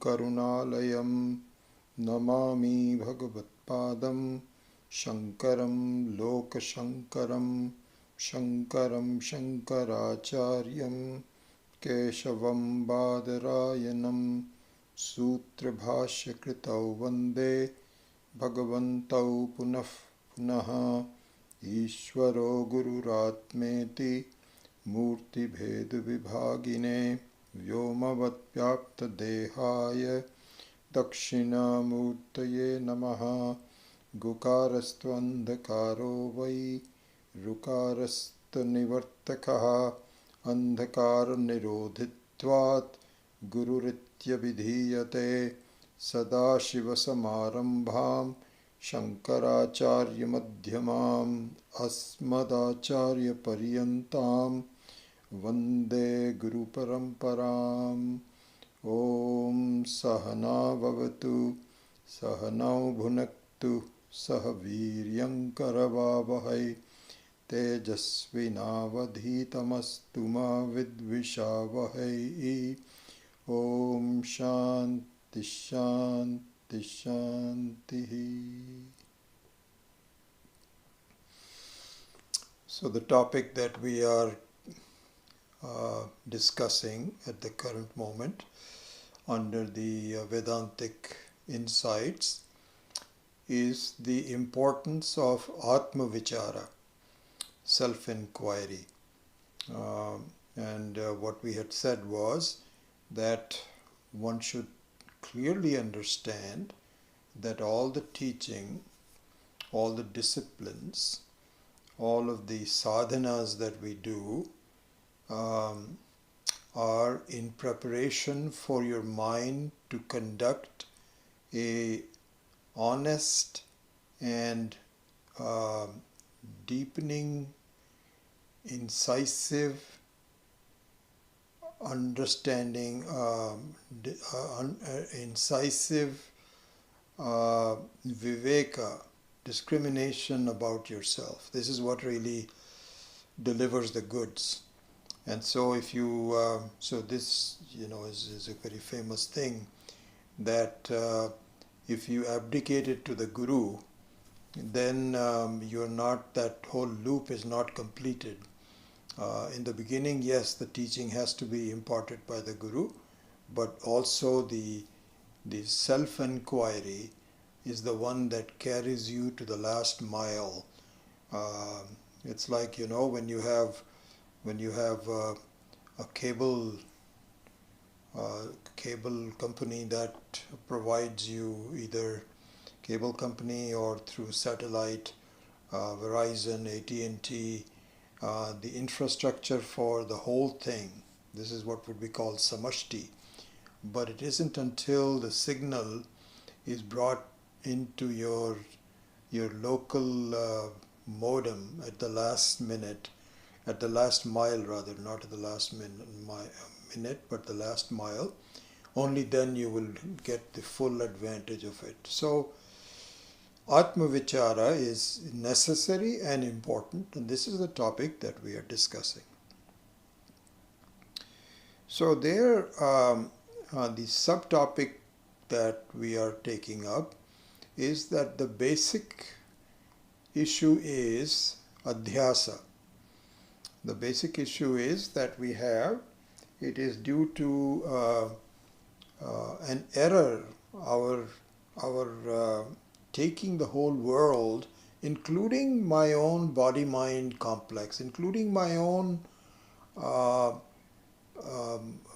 करुणालयं नमामि भगवत्पादं शङ्करं लोकशङ्करं शङ्करं शङ्कराचार्यं केशवं बादरायणं सूत्रभाष्यकृतौ वन्दे भगवन्तौ पुनः पुनः ईश्वरो गुरुरात्मेति मूर्तिभेदविभागिने व्योमवद्व्याप्तदेहाय दक्षिणामूर्तये नमः। गुकारस्त्वन्धकारो वै ऋकारस्तनिवर्तकः अन्धकारनिरोधित्वात् गुरुरित्यभिधीयते। सदाशिवसमारम्भां शङ्कराचार्यमध्यमाम् अस्मदाचार्यपर्यन्तां वन्दे गुरुपरम्पराम्। ॐ सहना भवतु सहनौ भुनक्तु सह वीर्यङ्करवावहै तेजस्विनावधीतमस्तु मा विद्विषावहै। ॐ शान्ति शान्ति शान्तिः। So the topic that we are discussing at the current moment under the Vedantic insights is the importance of Atmo vicara, self-inquiry. And what we had said was that one should clearly understand that all the teaching, all the disciplines, all of the sadhanas that we do are in preparation for your mind to conduct a honest and deepening, incisive understanding, incisive viveka, discrimination about yourself. This is what really delivers the goods. And so if you, so this, is a very famous thing that if you abdicate it to the Guru, then you're not, that whole loop is not completed. In the beginning, yes, the teaching has to be imparted by the Guru, but also the self-inquiry is the one that carries you to the last mile. It's like, when you have a cable company that provides you, either cable company or through satellite, Verizon, AT&T, the infrastructure for the whole thing. This is what would be called samashti. But it isn't until the signal is brought into your local modem at the last minute, at the last mile rather, not at the last minute, but the last mile, only then you will get the full advantage of it. So Atma vichara is necessary and important, and this is the topic that we are discussing. So there, the subtopic that we are taking up is that the basic issue is adhyasa. The basic issue is that we have, it is due to an error, our taking the whole world, including my own body-mind complex, including my own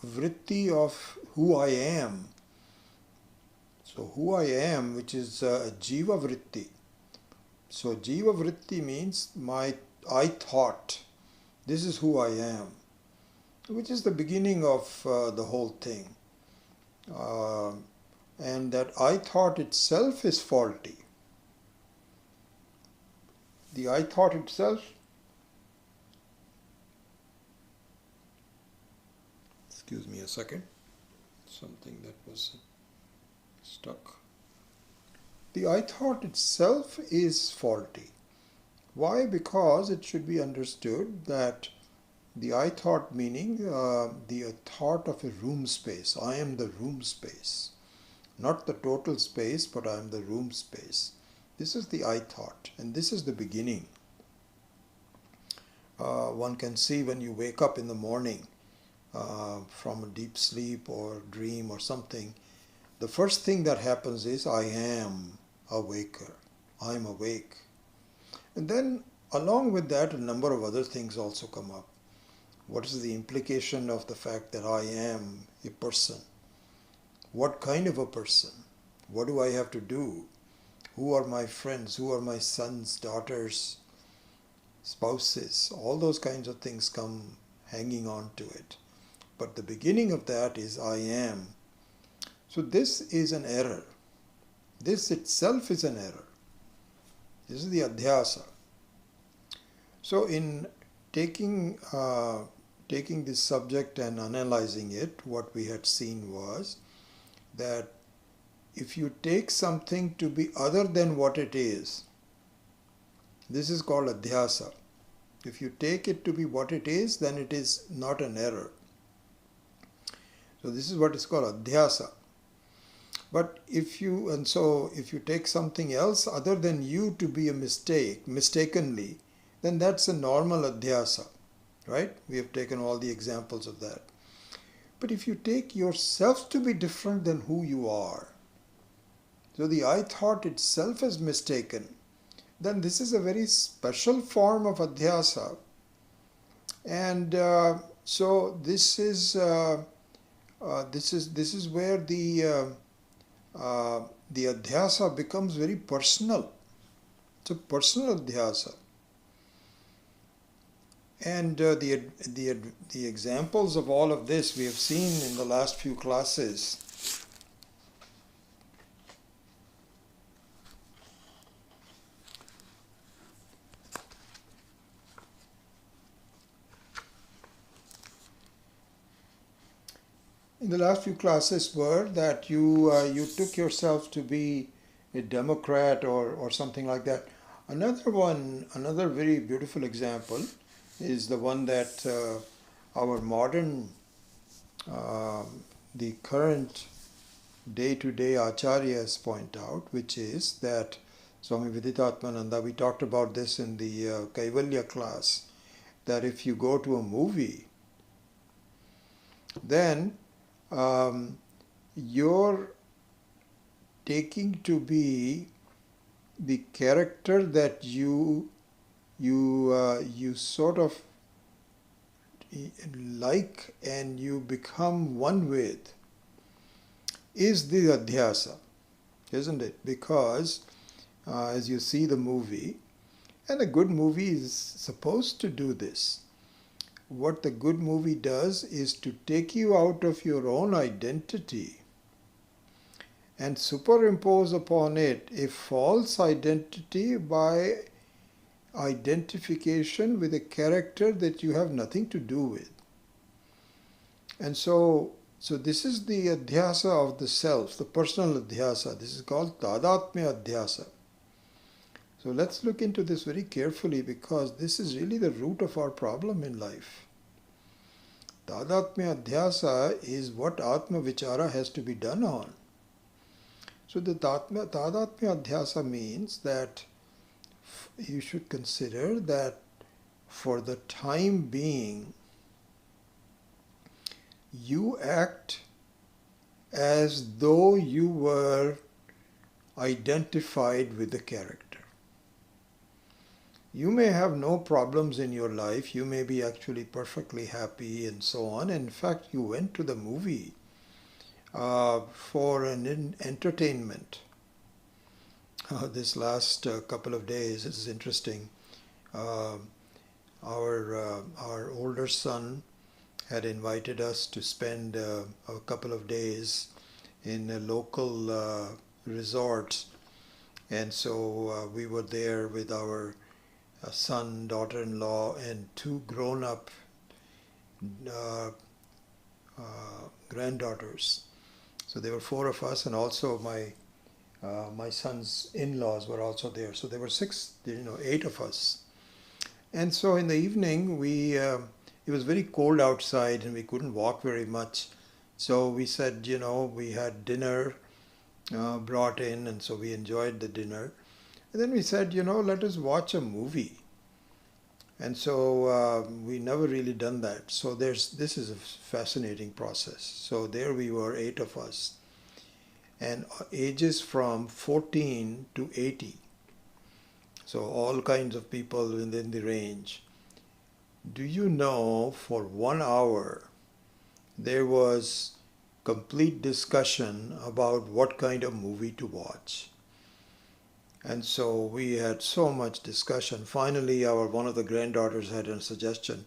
vritti of who I am. So who I am, which is jiva vritti. So jiva vritti means I thought. This is who I am, which is the beginning of the whole thing. And that I thought itself is faulty. The I thought itself, excuse me a second, something that was stuck. The I thought itself is faulty. Why? Because it should be understood that the I thought meaning the thought of a room space. I am the room space. Not the total space, but I am the room space. This is the I thought, and this is the beginning. One can see when you wake up in the morning from a deep sleep or dream or something, the first thing that happens is I am a waker. I am awake. And then along with that, a number of other things also come up. What is the implication of the fact that I am a person? What kind of a person? What do I have to do? Who are my friends? Who are my sons, daughters, spouses? All those kinds of things come hanging on to it. But the beginning of that is I am. So this is an error. This itself is an error. This is the adhyasa. So in taking this subject and analyzing it, what we had seen was that if you take something to be other than what it is, this is called adhyasa. If you take it to be what it is, then it is not an error. So this is what is called adhyasa. But if you take something else other than you to be a mistake, mistakenly, then that's a normal adhyasa, right? We have taken all the examples of that. But if you take yourself to be different than who you are, so the I thought itself is mistaken, then this is a very special form of adhyasa. And so this is where the adhyasa becomes very personal. It's a personal adhyasa. And the examples of all of this we have seen in the last few classes. In the last few classes were that you took yourself to be a Democrat or something like that. Another very beautiful example is the one that our modern, the current day-to-day acharyas point out, which is that Swami Viditatmananda, we talked about this in the Kaivalya class, that if you go to a movie, then you're taking to be the character that you sort of like and you become one with, is the adhyasa, isn't it? Because as you see the movie, and a good movie is supposed to do this. What the good movie does is to take you out of your own identity and superimpose upon it a false identity by identification with a character that you have nothing to do with. And so this is the adhyasa of the self, the personal adhyasa. This is called tadatmya adhyasa. So let's look into this very carefully, because this is really the root of our problem in life. Tadatmya adhyasa is what Atma vicara has to be done on. So the tadatmya adhyasa means that you should consider that for the time being, you act as though you were identified with the character. You may have no problems in your life, you may be actually perfectly happy and so on. In fact, you went to the movie for an entertainment. This last couple of days, this is interesting. Our older son had invited us to spend a couple of days in a local resort, and so we were there with our son, daughter-in-law, and two grown-up granddaughters. So there were four of us, and also my son's in-laws were also there. So there were 8 of us. And so in the evening, it was very cold outside and we couldn't walk very much. So we said, we had dinner brought in, and so we enjoyed the dinner. And then we said, let us watch a movie. And so we never really done that. So this is a fascinating process. So there we were, eight of us, and ages from 14 to 80. So all kinds of people within the range. Do you know, for 1 hour there was complete discussion about what kind of movie to watch. And so we had so much discussion. Finally, one of the granddaughters had a suggestion.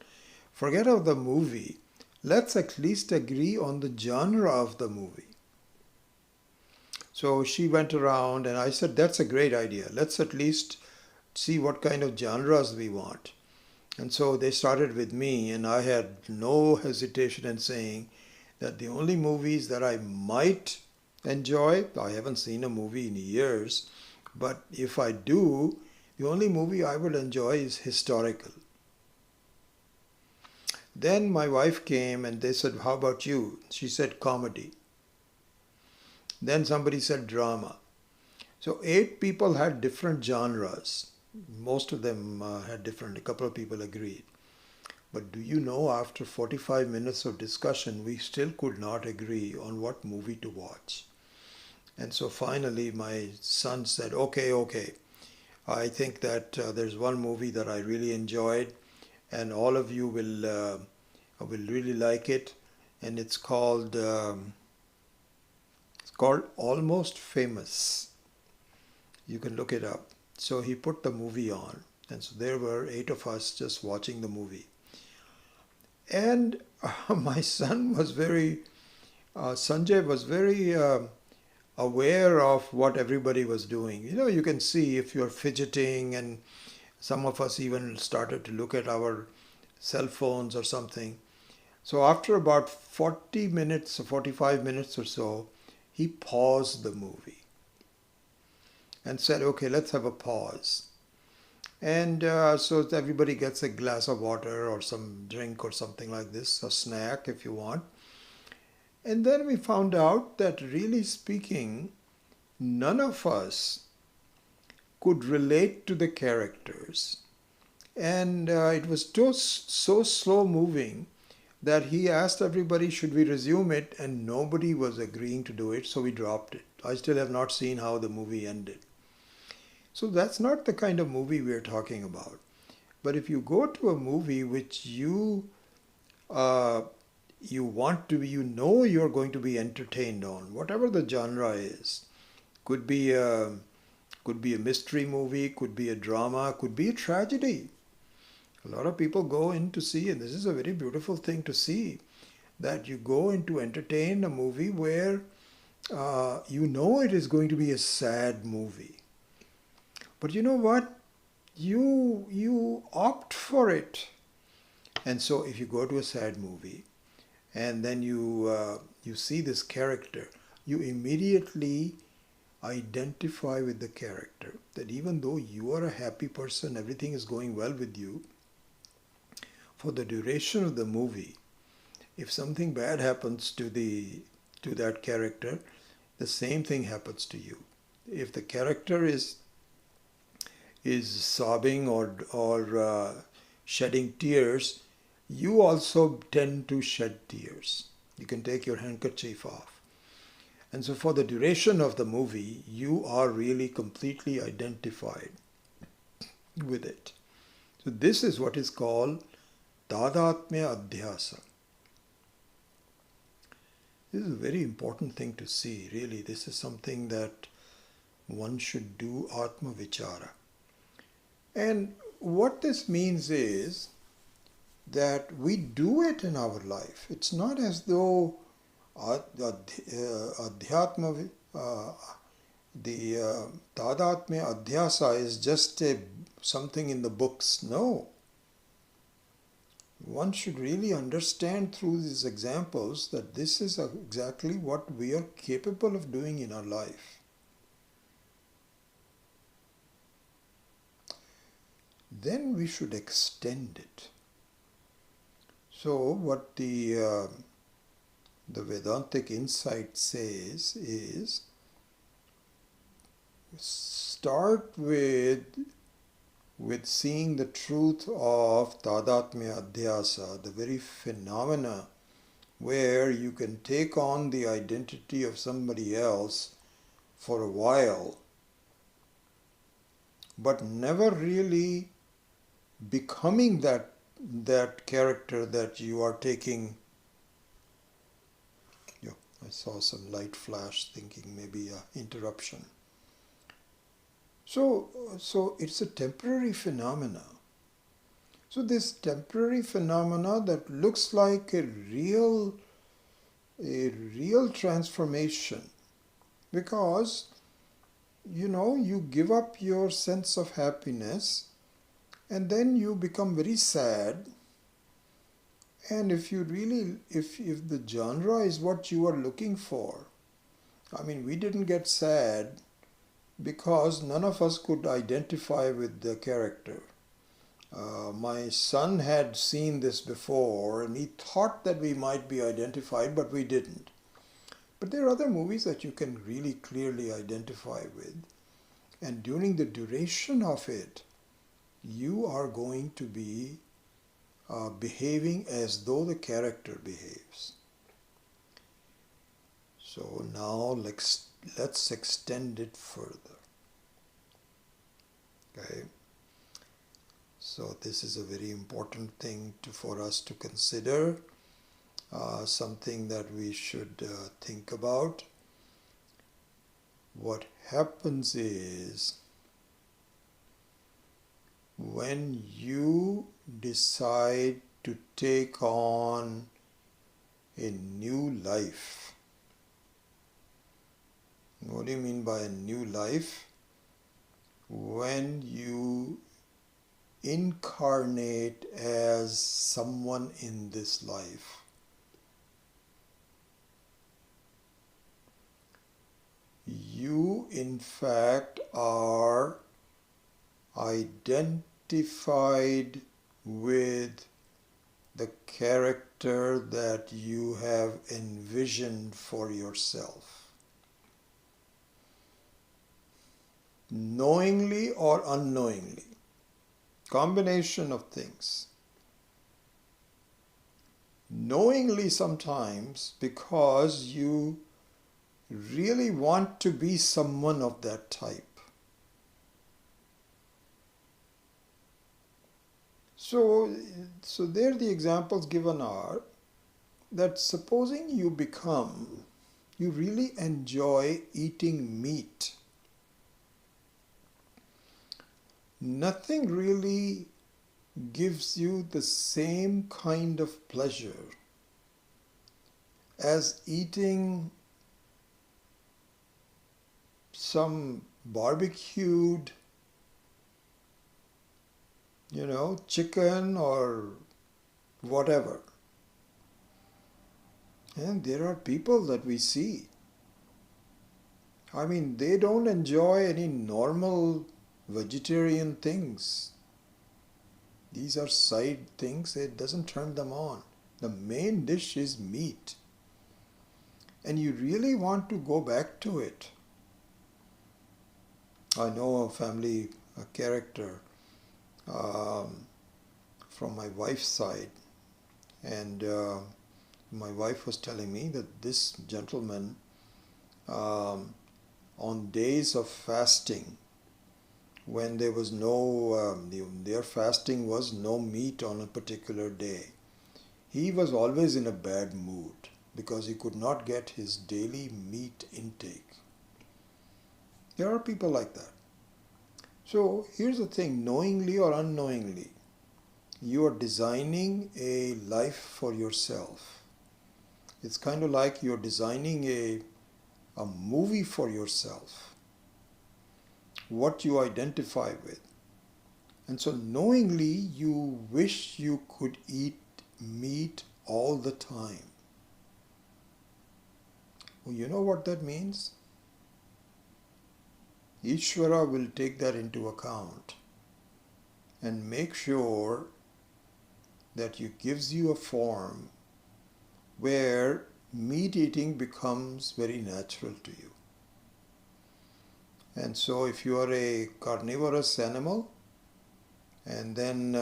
Forget about the movie. Let's at least agree on the genre of the movie. So she went around and I said, that's a great idea. Let's at least see what kind of genres we want. And so they started with me, and I had no hesitation in saying that the only movies that I might enjoy, I haven't seen a movie in years, but if I do, the only movie I would enjoy is historical. Then my wife came and they said, how about you? She said comedy. Then somebody said drama. So 8 people had different genres. Most of them had different, a couple of people agreed. But do you know, after 45 minutes of discussion, we still could not agree on what movie to watch. And so finally my son said, okay, I think that there's one movie that I really enjoyed and all of you will really like it. And it's called Almost Famous. You can look it up. So he put the movie on, and so there were 8 of us just watching the movie. And my son was Sanjay was very aware of what everybody was doing. You can see if you're fidgeting, and some of us even started to look at our cell phones or something. So after about 40 minutes or 45 minutes or so, he paused the movie and said, okay, let's have a pause. And so everybody gets a glass of water or some drink or something like this, a snack if you want. And then we found out that, really speaking, none of us could relate to the characters. And it was so slow moving that he asked everybody, should we resume it? And nobody was agreeing to do it, so we dropped it. I still have not seen how the movie ended. So that's not the kind of movie we're talking about. But if you go to a movie which you want to be, you're going to be entertained on, whatever the genre is, could be a mystery movie, could be a drama, could be a tragedy. A lot of people go in to see, and this is a very beautiful thing to see, that you go in to entertain a movie where it is going to be a sad movie. But you know what? You opt for it. And so if you go to a sad movie and then you see this character, you immediately identify with the character. That even though you are a happy person, everything is going well with you, for the duration of the movie, if something bad happens to that character, the same thing happens to you. If the character is sobbing or shedding tears, you also tend to shed tears. You can take your handkerchief off. And so for the duration of the movie, you are really completely identified with it. So this is what is called Tadatmya Adhyasa. This is a very important thing to see, really. This is something that one should do, Atma vicara. And what this means is that we do it in our life. It's not as though Adhyatma, the Tadatmya Adhyasa is just something in the books. No. One should really understand through these examples that this is exactly what we are capable of doing in our life. Then we should extend it. So what the Vedantic insight says is start with seeing the truth of Tadatmya Adhyasa, the very phenomena where you can take on the identity of somebody else for a while, but never really becoming that character that you are taking. Yeah, I saw some light flash, thinking maybe an interruption. So it's a temporary phenomena. So this temporary phenomena that looks like a real transformation, because you give up your sense of happiness and then you become very sad. And if the genre is what you are looking for, I mean, we didn't get sad because none of us could identify with the character. My son had seen this before and he thought that we might be identified, but we didn't. But there are other movies that you can really clearly identify with, and during the duration of it, you are going to be behaving as though the character behaves. So now let's extend it further. Okay. So this is a very important thing for us to consider, something that we should think about. What happens is, when you decide to take on a new life. What do you mean by a new life? When you incarnate as someone in this life, you in fact are identified with the character that you have envisioned for yourself. Knowingly or unknowingly. Combination of things. Knowingly sometimes because you really want to be someone of that type. So there the examples given are that supposing you really enjoy eating meat. Nothing really gives you the same kind of pleasure as eating some barbecued, chicken or whatever. And there are people that we see. I mean, they don't enjoy any normal vegetarian things. These are side things. It doesn't turn them on. The main dish is meat. And you really want to go back to it. I know a family character from my wife's side, and my wife was telling me that this gentleman, on days of fasting, when there was their fasting was no meat on a particular day, he was always in a bad mood because he could not get his daily meat intake. There are people like that. So here's the thing, knowingly or unknowingly, you are designing a life for yourself. It's kind of like you're designing a movie for yourself, what you identify with. And so knowingly you wish you could eat meat all the time. Well, you know what that means? Ishvara will take that into account and make sure that he gives you a form where meat eating becomes very natural to you. And so if you are a carnivorous animal, and then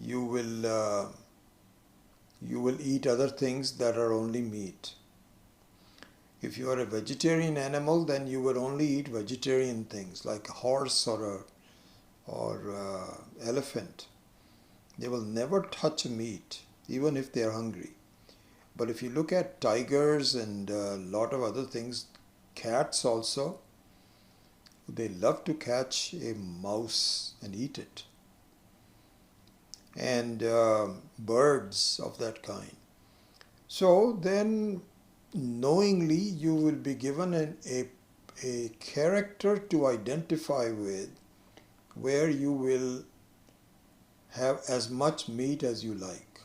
you will eat other things that are only meat. If you are a vegetarian animal, then you will only eat vegetarian things like a horse or elephant. They will never touch meat, even if they are hungry. But if you look at tigers and a lot of other things, cats also, they love to catch a mouse and eat it. And birds of that kind. So then knowingly you will be given a character to identify with, where you will have as much meat as you like.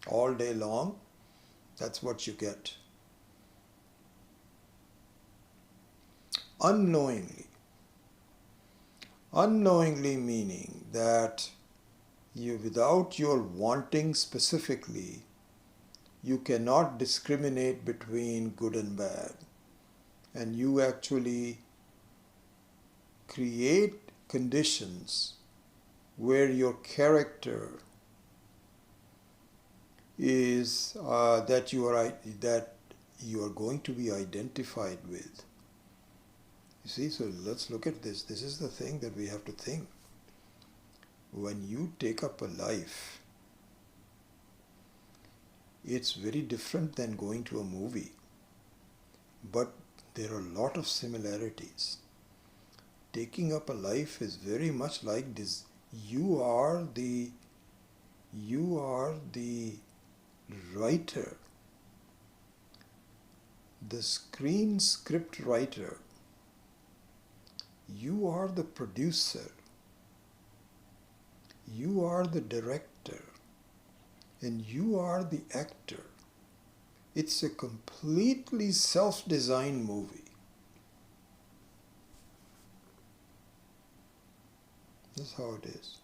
All day long, that's what you get. Unknowingly. Unknowingly meaning that you, without your wanting specifically, you cannot discriminate between good and bad. And you actually create conditions where your character is that you are going to be identified with. You see, so let's look at this. This is the thing that we have to think. When you take up a life, it's very different than going to a movie. But there are a lot of similarities. Taking up a life is very much like this. You are the writer, the screen script writer. You are the producer. You are the director. And you are the actor. It's a completely self-designed movie. That's how it is.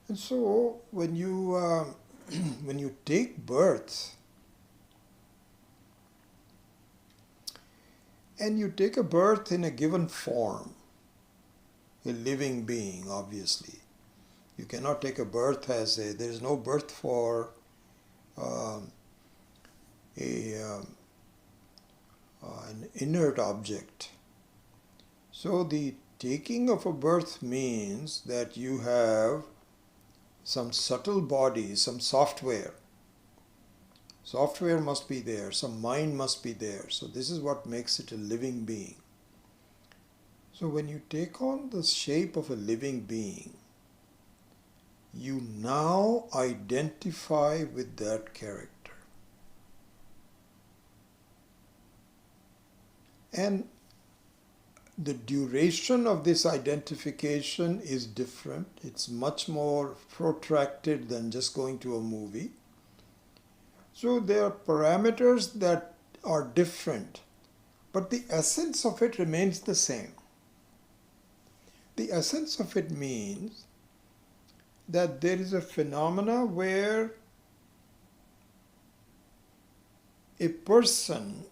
And so when you take birth, and you take a birth in a given form, a living being, obviously. You cannot take a birth there is no birth for an inert object. So the taking of a birth means that you have some subtle body, some software. Software must be there, some mind must be there. So this is what makes it a living being. So when you take on the shape of a living being, you now identify with that character. And the duration of this identification is different. It's much more protracted than just going to a movie. So there are parameters that are different, but the essence of it remains the same. The essence of it means that there is a phenomena where a person,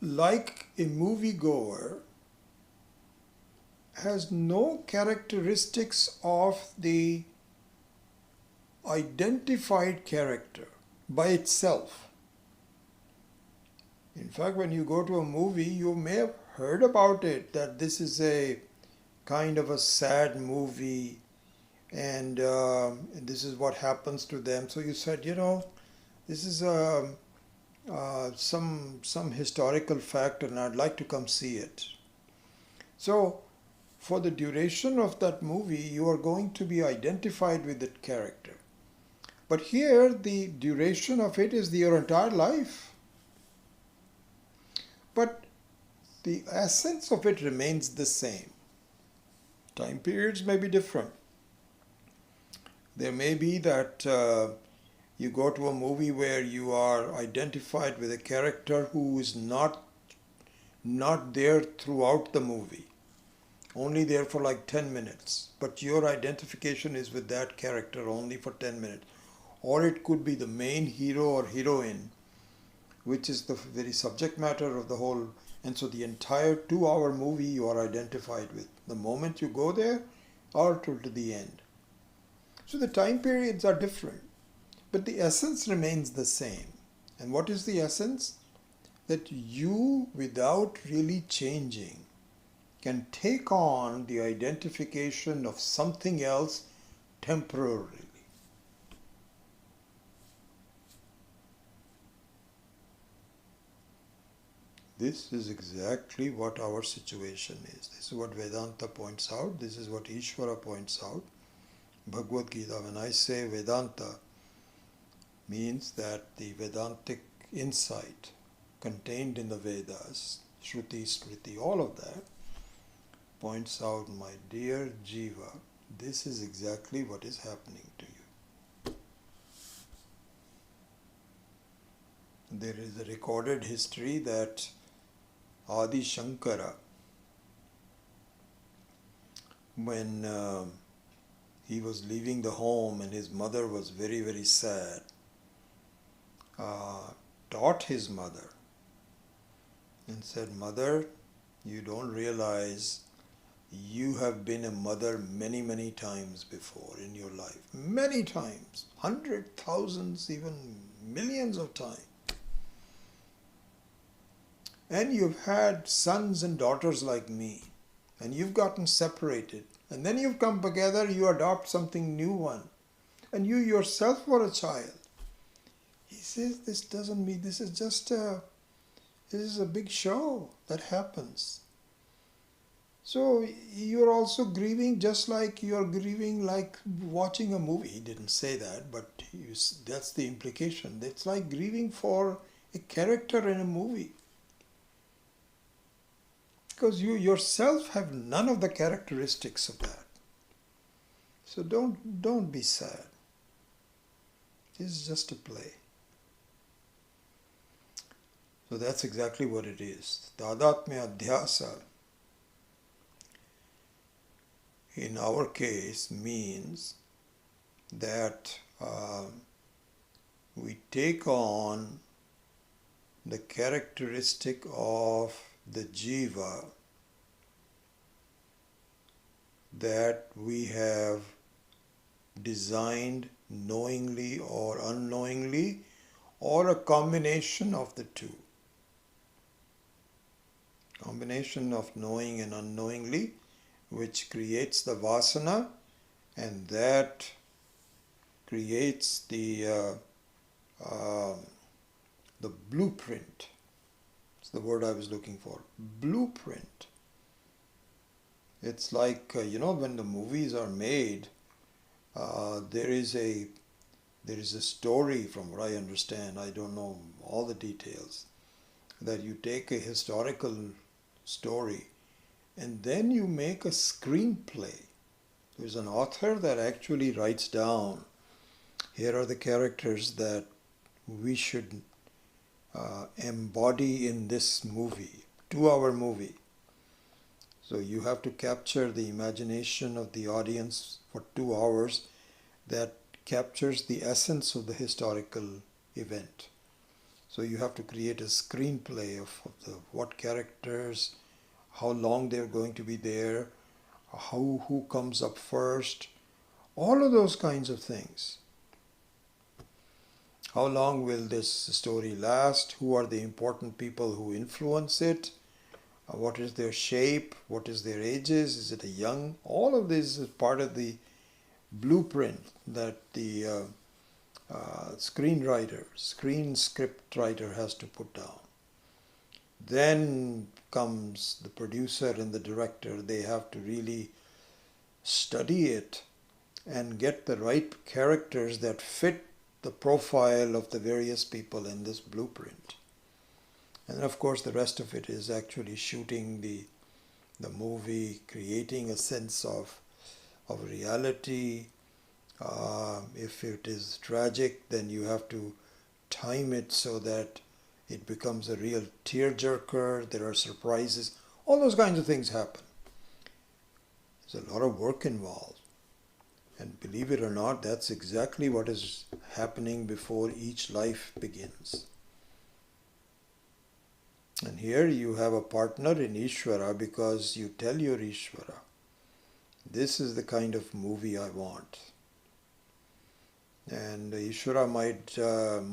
like a moviegoer, has no characteristics of the identified character by itself. In fact, when you go to a movie, you may have heard about it, that this is a kind of a sad movie, and this is what happens to them. So you said, this is some historical fact, and I'd like to come see it. So for the duration of that movie, you are going to be identified with that character. But here, the duration of it is your entire life. But the essence of it remains the same. Time periods may be different. There may be that you go to a movie where you are identified with a character who is not there throughout the movie, only there for like 10 minutes. But your identification is with that character only for 10 minutes. Or it could be the main hero or heroine which is the very subject matter of the whole. And so the entire 2 hour movie you are identified with the moment you go there or to the end. So the time periods are different, but the essence remains the same. And what is the essence? That you, without really changing, can take on the identification of something else temporarily. This is exactly what our situation is. This is what Vedanta points out. This is what Ishvara points out. Bhagavad Gita, when I say Vedanta, means that the Vedantic insight contained in the Vedas, Shruti, Smriti, all of that, points out, my dear Jiva, this is exactly what is happening to you. There is a recorded history that Adi Shankara, when he was leaving the home and his mother was very, very sad, taught his mother and said, Mother, you don't realize you have been a mother many, many times before in your life. Many times. Hundreds, thousands, even millions of times. And you've had sons and daughters like me. And you've gotten separated. And then you've come together, you adopt something new one. And you yourself were a child. He says, this doesn't mean, this is a big show that happens. So you're also grieving just like you're grieving like watching a movie. He didn't say that, but that's the implication. It's like grieving for a character in a movie. Because you yourself have none of the characteristics of that. So don't be sad. It's just a play. So that's exactly what it is. Tadatmya adhyasa, in our case, means that we take on the characteristic of the jiva that we have designed knowingly or unknowingly, or a combination of the two. Combination of knowing and unknowingly, which creates the vasana, and that creates the blueprint. It's the word I was looking for. Blueprint. It's like, when the movies are made, there is a story, from what I understand, I don't know all the details, that you take a historical story and then you make a screenplay. There's an author that actually writes down, here are the characters that we should embody in this movie, 2-hour movie. So you have to capture the imagination of the audience for 2 hours that captures the essence of the historical event. So you have to create a screenplay of what characters, how long they're going to be there, who comes up first, all of those kinds of things. How long will this story last? Who are the important people who influence it? What is their shape? What is their ages? Is it a young? All of this is part of the blueprint that the screen script writer has to put down. Then comes the producer and the director. They have to really study it and get the right characters that fit the profile of the various people in this blueprint. And of course the rest of it is actually shooting the movie, creating a sense of reality. If it is tragic, then you have to time it so that it becomes a real tearjerker. There are surprises. All those kinds of things happen. There's a lot of work involved. And believe it or not, that's exactly what is happening before each life begins. here you have a partner in Ishvara because you tell your Ishvara, this is the kind of movie I want. And Ishvara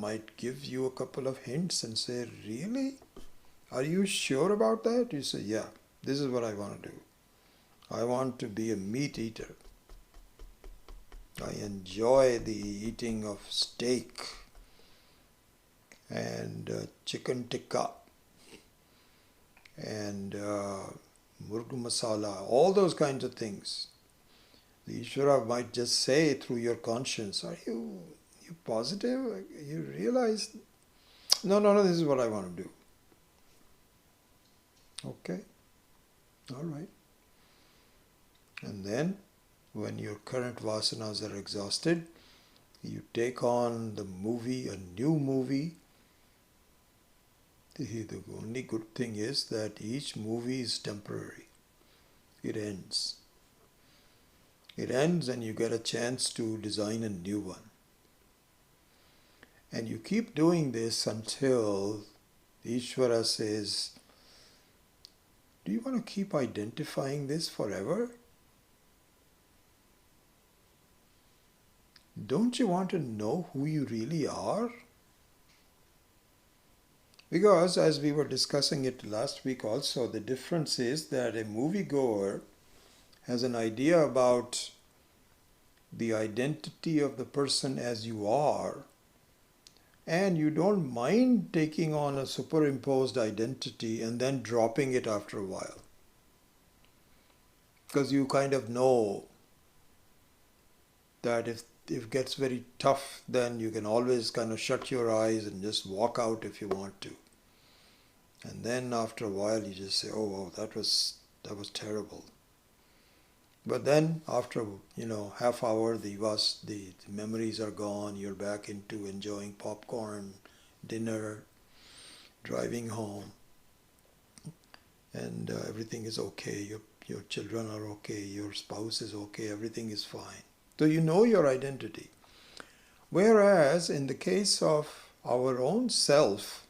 might give you a couple of hints and say, really? Are you sure about that? You say, yeah, this is what I want to do. I want to be a meat eater. I enjoy the eating of steak and chicken tikka and murg masala, all those kinds of things. The Ishvara might just say through your conscience, are you positive? You realize, no, this is what I want to do. Okay, all right. And then, when your current vasanas are exhausted, you take on the movie, a new movie. The only good thing is that each movie is temporary. It ends. It ends and you get a chance to design a new one. And you keep doing this until Ishvara says, do you want to keep identifying this forever? Don't you want to know who you really are? Because as we were discussing it last week also, the difference is that a moviegoer has an idea about the identity of the person as you are, and you don't mind taking on a superimposed identity and then dropping it after a while. Because you kind of know that if it gets very tough, then you can always kind of shut your eyes and just walk out if you want to. And then after a while you just say, oh wow, that was terrible. But then after half hour, the memories are gone. You're back into enjoying popcorn, dinner, driving home, and everything is okay. Your children are okay. Your spouse is okay. Everything is fine. So you know your identity. Whereas in the case of our own self,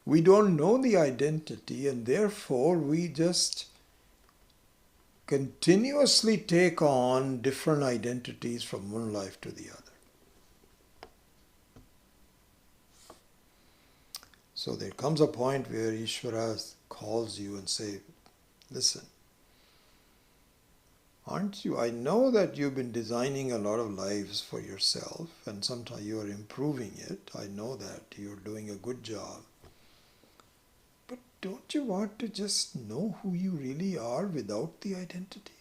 we don't know the identity, and therefore we just continuously take on different identities from one life to the other. So there comes a point where Ishvara calls you and say, listen, aren't you? I know that you've been designing a lot of lives for yourself, and sometimes you are improving it. I know that you're doing a good job. Don't you want to just know who you really are without the identity?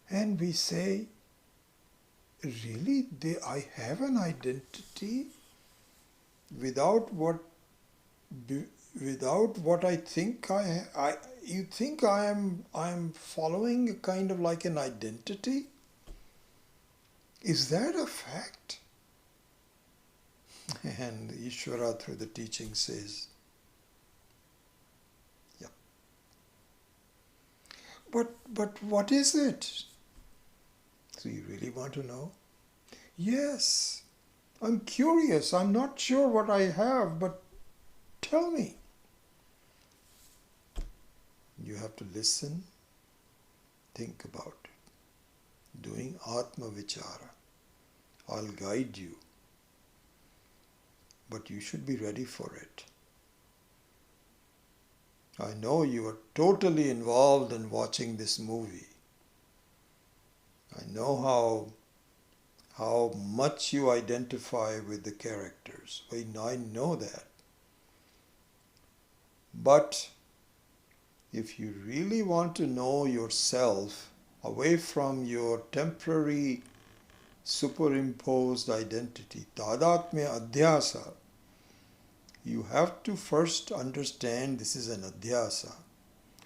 And we say, really, I have an identity without what I think you think I'm following a kind of like an identity? Is that a fact? And Ishvara through the teaching says, yeah. But what is it? So you really want to know? Yes, I'm curious. I'm not sure what I have, but tell me. You have to listen, think about it. Doing Atmo vicara. I'll guide you. But you should be ready for it. I know you are totally involved in watching this movie. I know how much you identify with the characters. I know that. But if you really want to know yourself away from your temporary superimposed identity, tadatmya adhyasa, you have to first understand this is an adhyasa.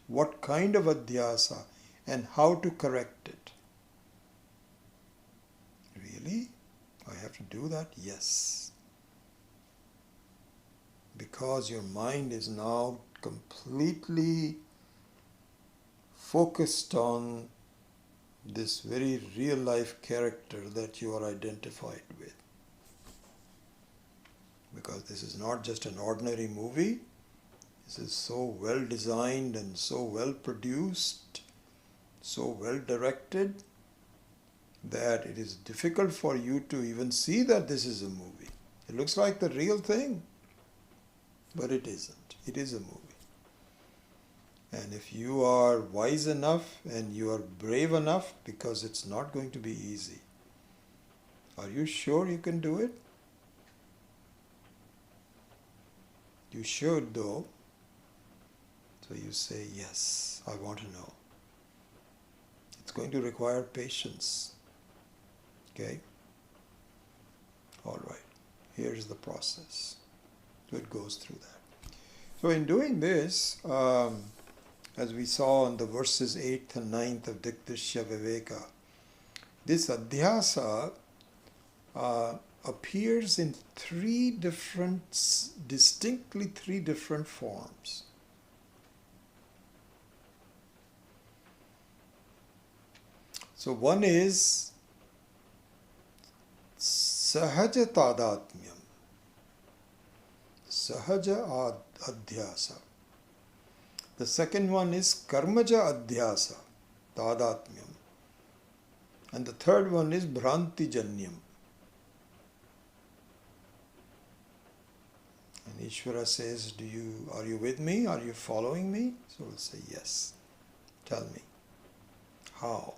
What kind of adhyasa and how to correct it. Really? I have to do that? Yes. Because your mind is now completely focused on this very real life character that you are identified with. because this is not just an ordinary movie. This is so well designed and so well produced, so well directed, that it is difficult for you to even see that this is a movie. It looks like the real thing, but it isn't. It is a movie. And if you are wise enough and you are brave enough, because it's not going to be easy, are you sure you can do it? You should, though. So you say, yes, I want to know. It's going to require patience. Okay? All right. Here's the process. So it goes through that. So in doing this, as we saw in the verses 8th and 9th of Dikdishya Viveka, this adhyasa appears in distinctly three different forms. So one is Sahaja Tadatmyam, Sahaja Adhyasa. The second one is Karmaja Adhyasa, Tadatmyam. And the third one is Bhranti Janyam. And Ishvara says, are you with me? Are you following me? So we'll say, yes. Tell me. How?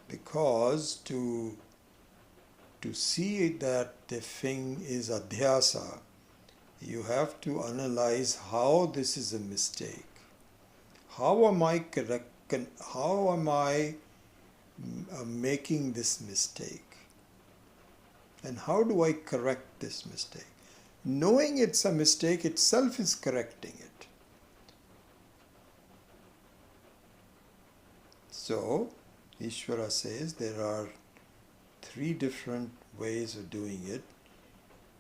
Because to see that the thing is adhyasa, you have to analyze how this is a mistake. How am I correct? How am I making this mistake? And how do I correct this mistake? Knowing it's a mistake itself is correcting it. So, Ishvara says there are three different ways of doing it.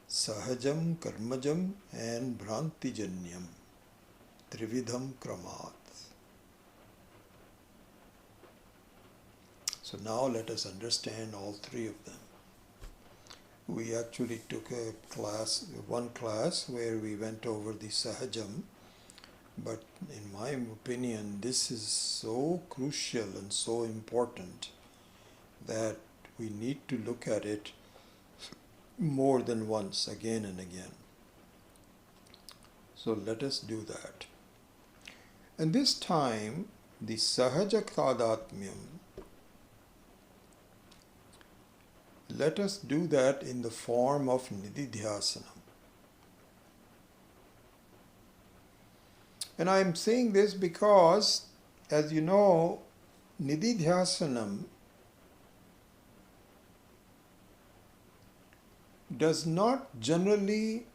Sahajam, Karmajam and Bhrantijanyam. Trividham Kramat. So now let us understand all three of them. We actually took one class where we went over the Sahajam, but in my opinion this is so crucial and so important that we need to look at it more than once, again and again. So let us do that. And this time, the Sahaja Tadatmyam, let us do that in the form of Nididhyasanam. And I am saying this because, as you know, Nididhyasanam does not generally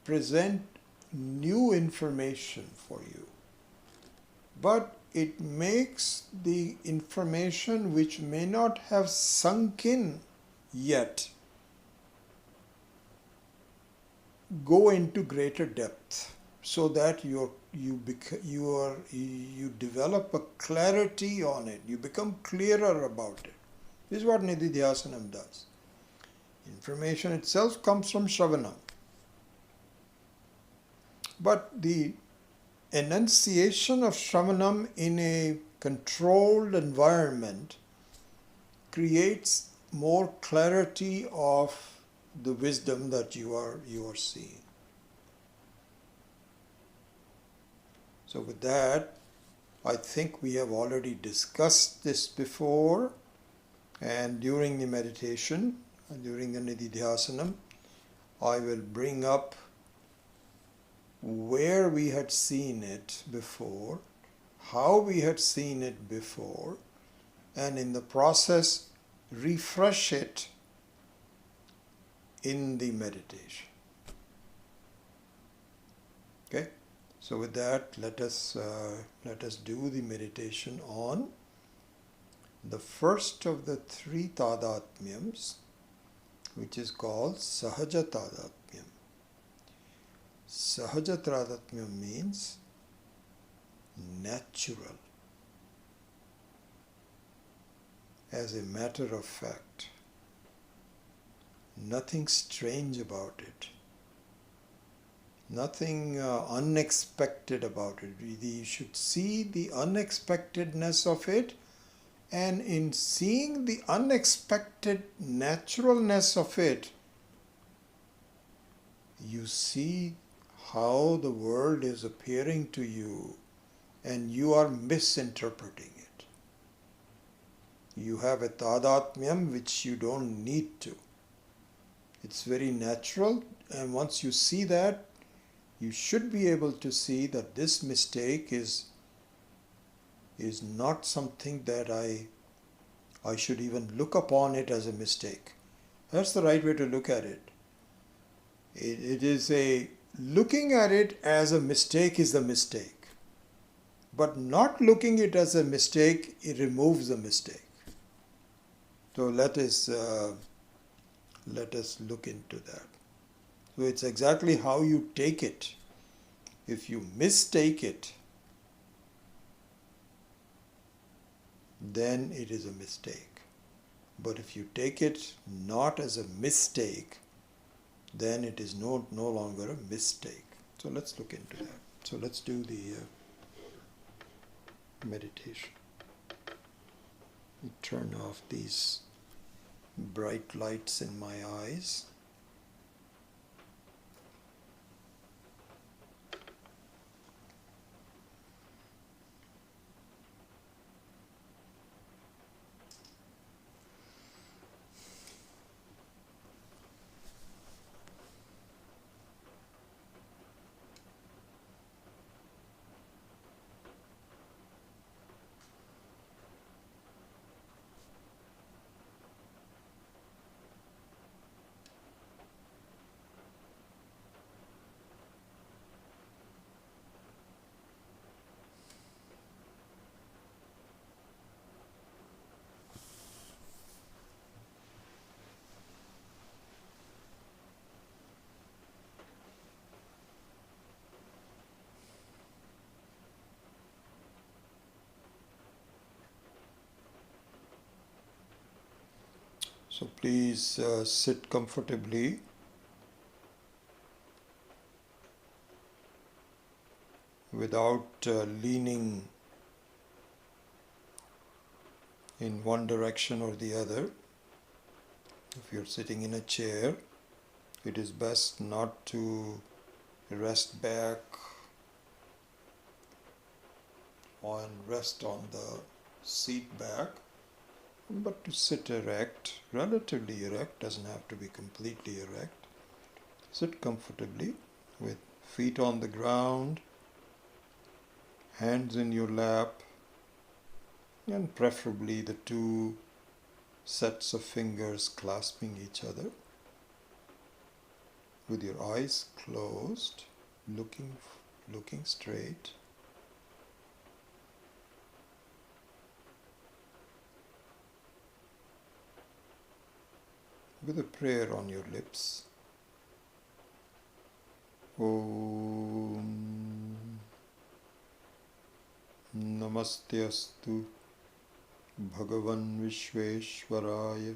present new information for you, but it makes the information which may not have sunk in yet go into greater depth, so that you develop a clarity on it. You become clearer about it. This is what Nididhyasanam does. Information itself comes from Shravanam. But the enunciation of Shravanam in a controlled environment creates more clarity of the wisdom that you are seeing. So with that, I think we have already discussed this before, and during the meditation, during the Nididhyasanam, I will bring up where we had seen it before, how we had seen it before, and in the process refresh it in the meditation. Okay? So with that, let us do the meditation on the first of the three Tadatmyams, which is called Sahaja Tadatmyam. Sahaja Tadatmyam means natural, as a matter of fact, nothing strange about it, nothing unexpected about it. You should see the unexpectedness of it, and in seeing the unexpected naturalness of it, you see how the world is appearing to you and you are misinterpreting it. You have a tadatmyam which you don't need to. It's very natural, and once you see that, you should be able to see that this mistake is not something that I should even look upon it as a mistake. That's the right way to look at it. It is looking at it as a mistake is the mistake. But not looking it as a mistake, it removes the mistake. So let us look into that. So it's exactly how you take it. If you mistake it, then it is a mistake. But if you take it not as a mistake, then it is no longer a mistake. So let's look into that. So let's do the meditation. Turn off these bright lights in my eyes. So please sit comfortably. Without leaning in one direction or the other. If you're sitting in a chair, it is best not to rest back and rest on the seat back, but to sit erect, relatively erect, doesn't have to be completely erect. Sit comfortably with feet on the ground, hands in your lap, and preferably the two sets of fingers clasping each other, with your eyes closed, looking straight. With a prayer on your lips. Om Namaste Bhagavan Vishveshwaraya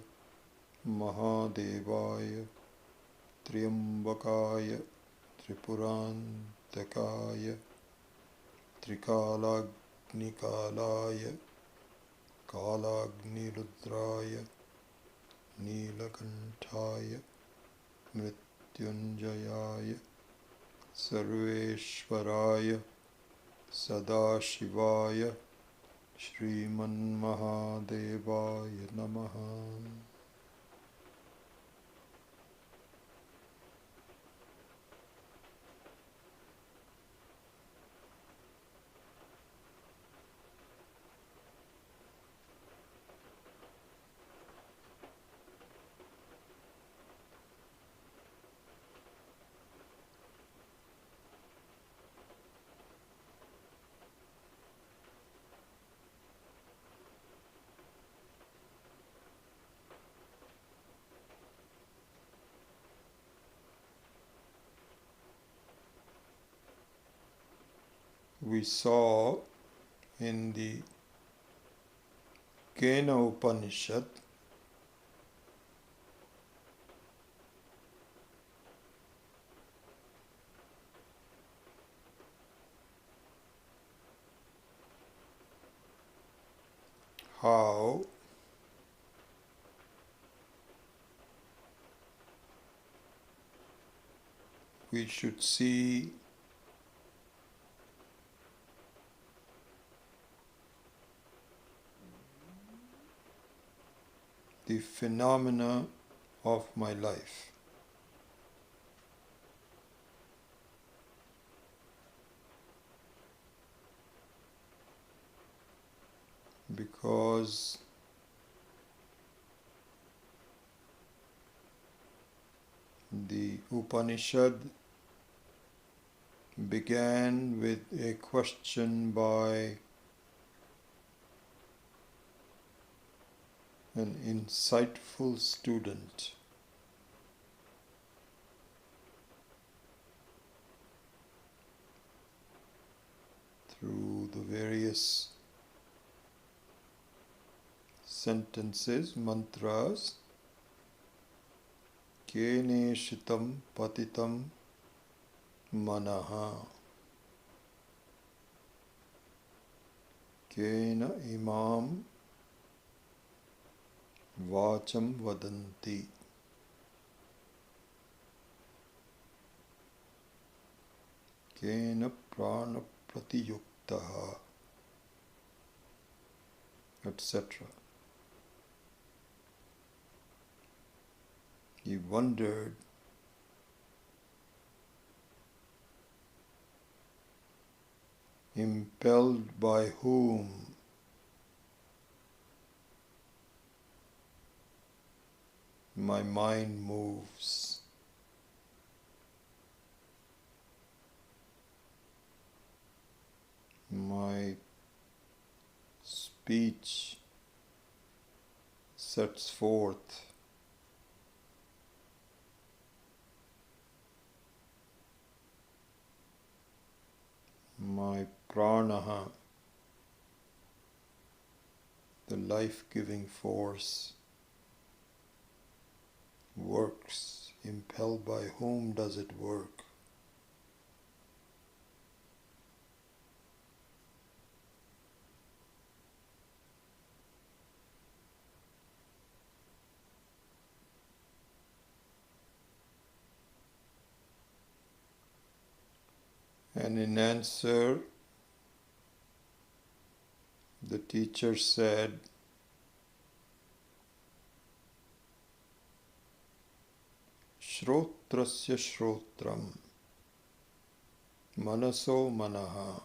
Mahadevaya Triambakaya Tripurantakaya Trikalagnikalaya Kalagnirudraya Neelakantaya Mrityunjayaya Sarveshwaraya Sadashivaya Shriman Mahadevaya Namaha. We saw in the Kena Upanishad how we should see the phenomena of my life. Because the Upanishad began with a question by an insightful student. Through the various sentences, mantras, keneshitam patitam manaha, kena imam vacham vadanti, kena prana pratiyuktaha, etc. He wondered impelled by whom my mind moves. My speech sets forth my prana, the life-giving force, works. Impelled by whom does it work? And in answer, the teacher said, Shrotrasya shrotram, manaso manaha,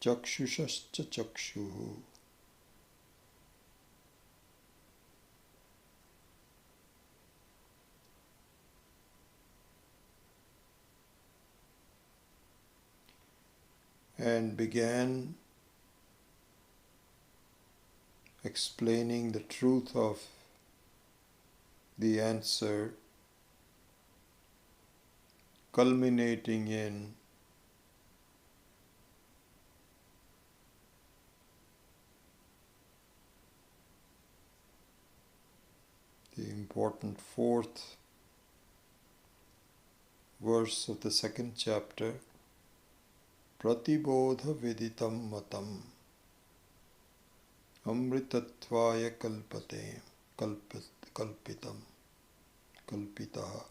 chakshushascha chakshuhu. And began explaining the truth of the answer, culminating in the important fourth verse of the second chapter, Pratibodha viditam matam amritatvaya kalpate kalpitam kalpitaha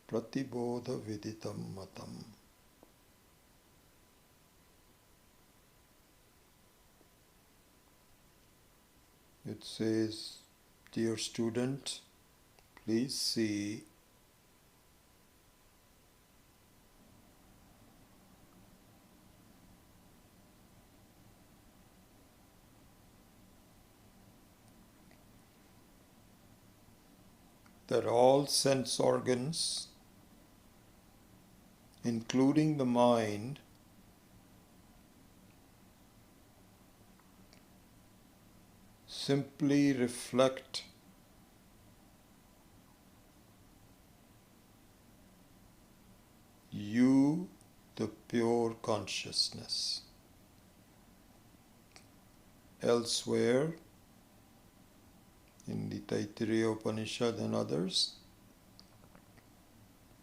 Pratibodha viditam matam. It says, dear student, please see that all sense organs, including the mind, simply reflect you, the pure consciousness. Elsewhere, in the Taittiriya Upanishad and others,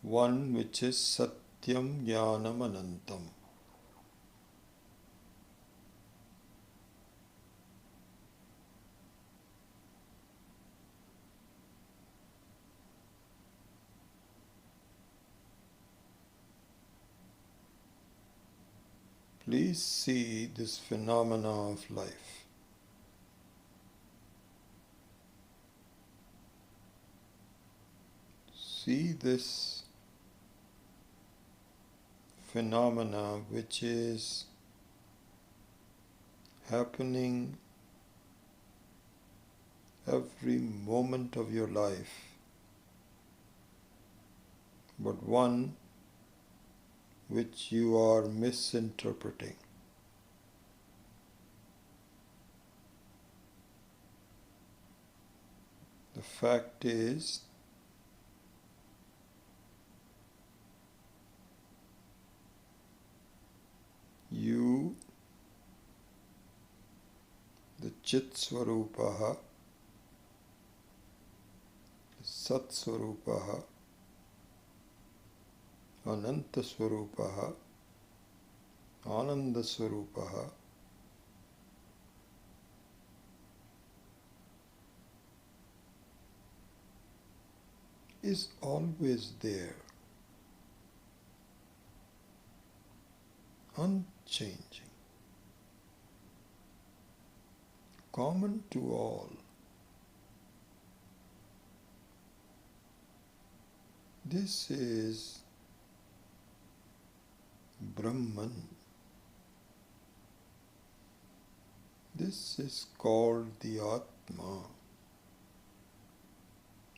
one which is Satyam Jnanam Anantam, Please see this phenomena of life. See this phenomena which is happening every moment of your life, but one which you are misinterpreting. The fact is, you, the Chit Swarupaha, Sat Swarupaha, Ananta Swarupaha, Ananda Swarupaha, is always there, unchanging, common to all. This is Brahman. This is called the Atma.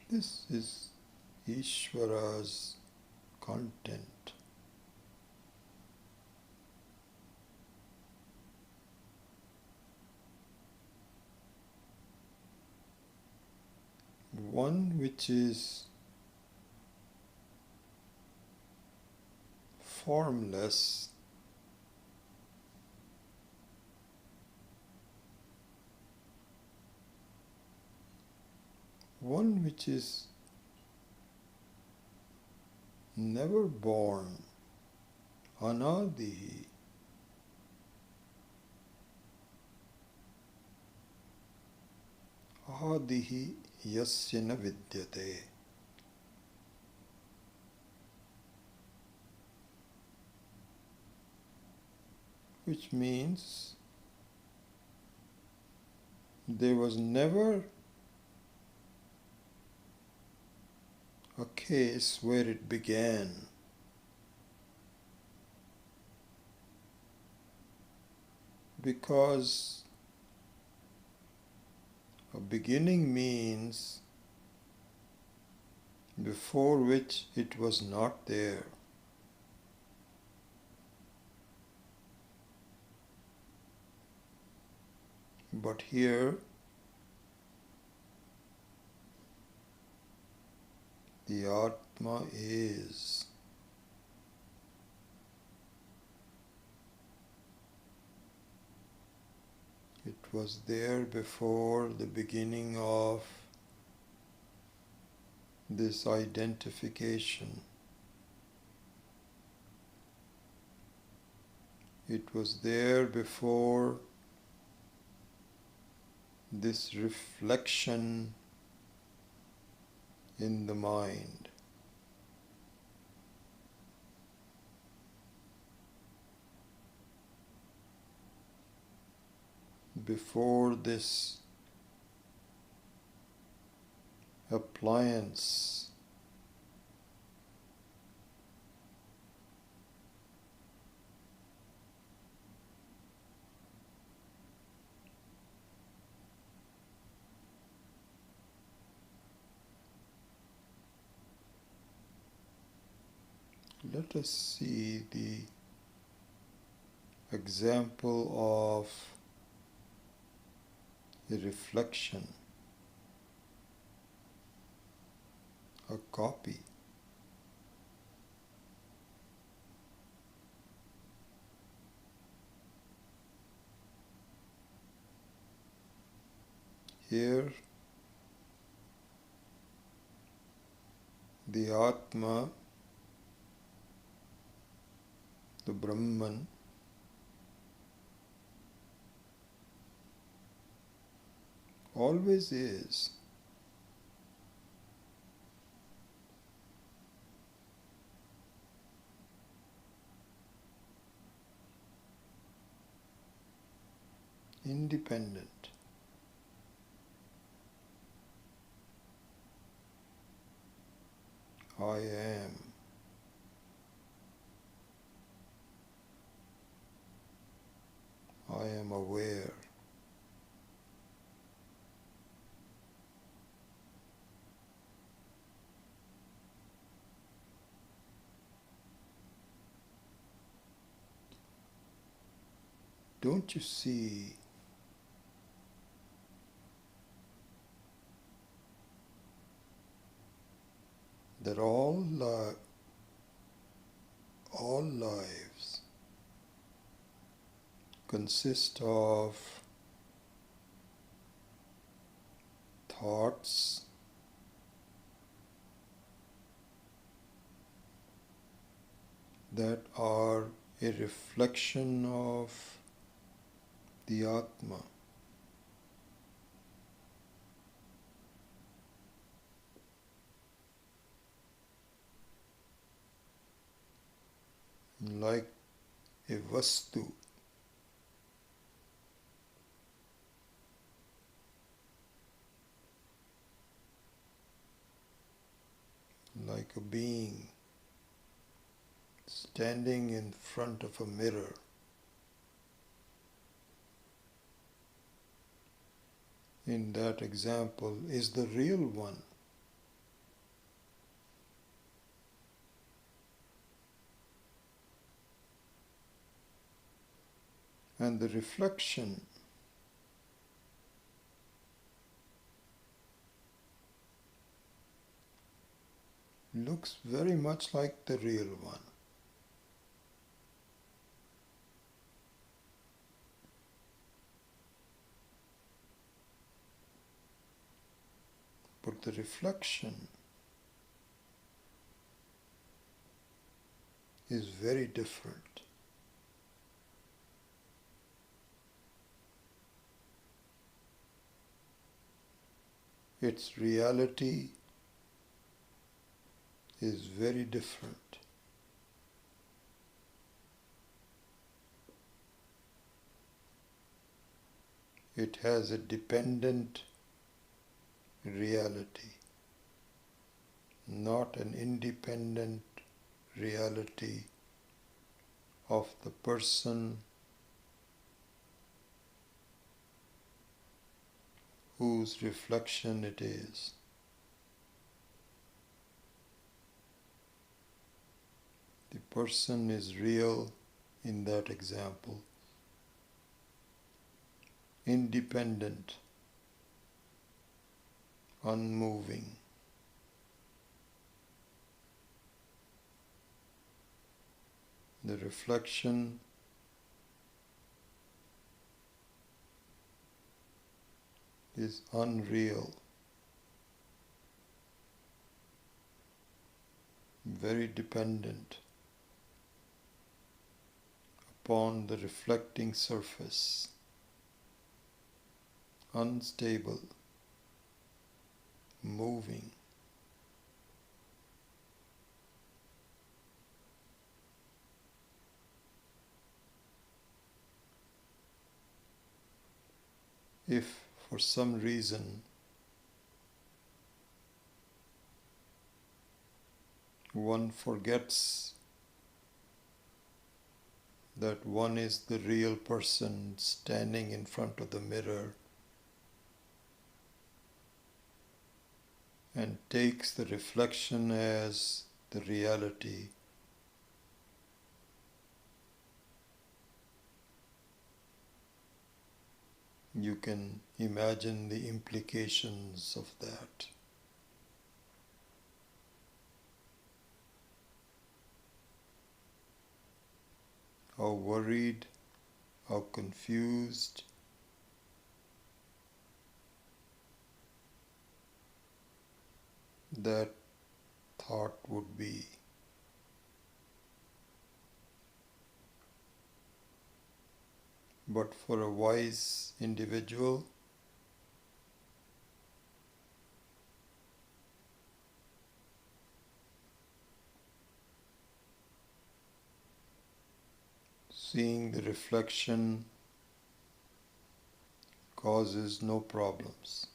This is Ishvara's content. One which is formless, one which is never born, Anadihi, Adihi yasya na vidyate. Which means there was never a case where it began. Because a beginning means before which it was not there. But here the Atma is. It was there before the beginning of this identification. It was there before this reflection in the mind. Before this appliance let us see the example of a reflection, a copy. Here the Atma, the Brahman, always is. independent. I am. I am aware. Don't you see that all lives consist of thoughts that are a reflection of the Atma. Like a vastu, like a being standing in front of a mirror. In that example is the real one. And the reflection looks very much like the real one. But the reflection is very different. Its reality is very different. It has a dependent reality, not an independent reality of the person whose reflection it is. The person is real in that example, independent, unmoving. The reflection is unreal, very dependent upon the reflecting surface, unstable, moving. If for some reason one forgets that one is the real person standing in front of the mirror and takes the reflection as the reality, you can imagine the implications of that. How worried, how confused that thought would be. But for a wise individual, seeing the reflection causes no problems.